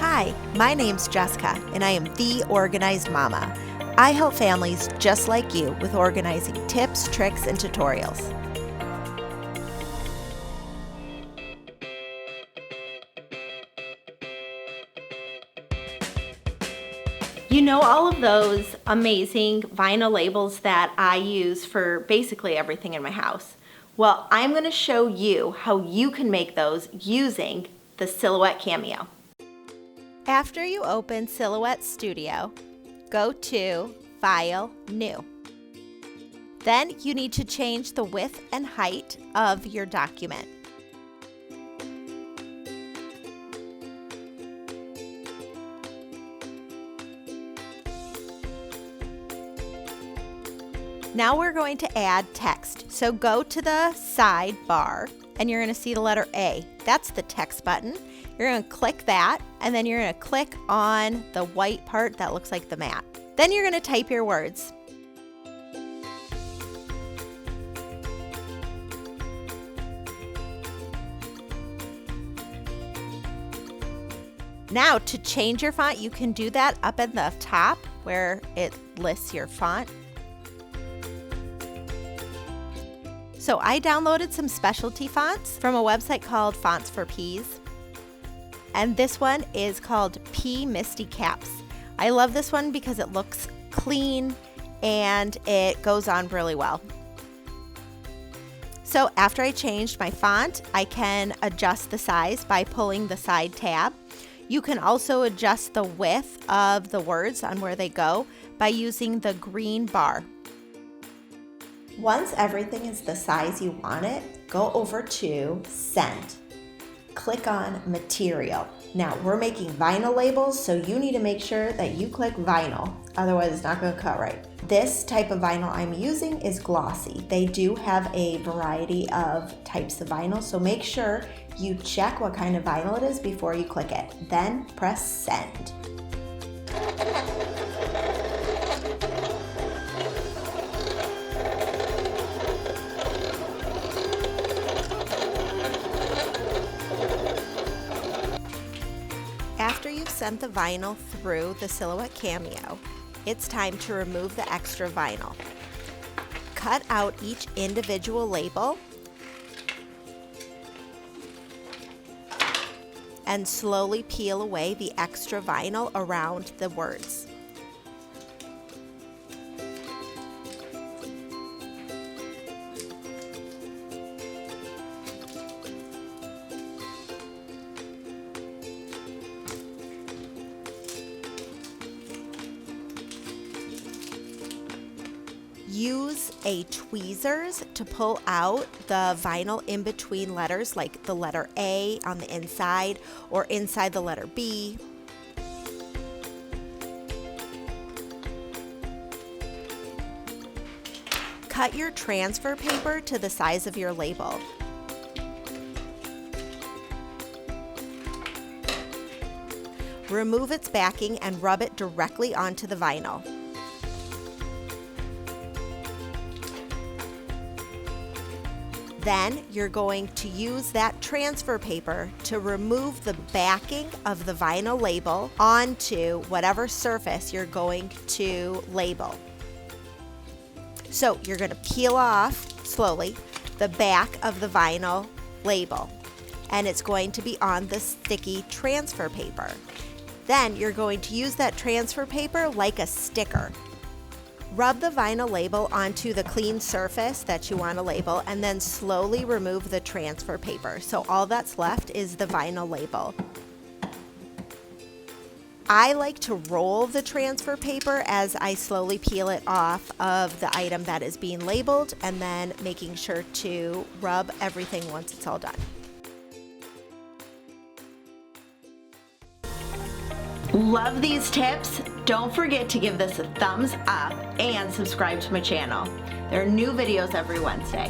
Hi, my name's Jessica, and I am the Organized Mama. I help families just like you with organizing tips, tricks, and tutorials. You know all of those amazing vinyl labels that I use for basically everything in my house? Well, I'm going to show you how you can make those using the Silhouette Cameo. After you open Silhouette Studio, go to File, New. Then you need to change the width and height of your document. Now we're going to add text. So go to the sidebar and you're going to see the letter A. That's the text button. You're going to click that and then you're going to click on the white part that looks like the mat. Then you're going to type your words. Now to change your font, you can do that up at the top where it lists your font. So I downloaded some specialty fonts from a website called Fonts for Peas. And this one is called P Misty Caps. I love this one because it looks clean and it goes on really well. So after I changed my font, I can adjust the size by pulling the side tab. You can also adjust the width of the words on where they go by using the green bar. Once everything is the size you want it, go over to Send. Click on Material. Now we're making vinyl labels, so you need to make sure that you click vinyl, otherwise it's not going to cut right. This type of vinyl I'm using is glossy. They do have a variety of types of vinyl, so make sure you check what kind of vinyl it is before you click it. Then press Send. After you've sent the vinyl through the Silhouette Cameo, it's time to remove the extra vinyl. Cut out each individual label and slowly peel away the extra vinyl around the words. Use a tweezers to pull out the vinyl in between letters, like the letter A on the inside or inside the letter B. Cut your transfer paper to the size of your label. Remove its backing and rub it directly onto the vinyl. Then you're going to use that transfer paper to remove the backing of the vinyl label onto whatever surface you're going to label. So you're going to peel off slowly the back of the vinyl label, and it's going to be on the sticky transfer paper. Then you're going to use that transfer paper like a sticker. Rub the vinyl label onto the clean surface that you want to label and then slowly remove the transfer paper. So all that's left is the vinyl label. I like to roll the transfer paper as I slowly peel it off of the item that is being labeled, and then making sure to rub everything once it's all done. Love these tips? Don't forget to give this a thumbs up and subscribe to my channel. There are new videos every Wednesday.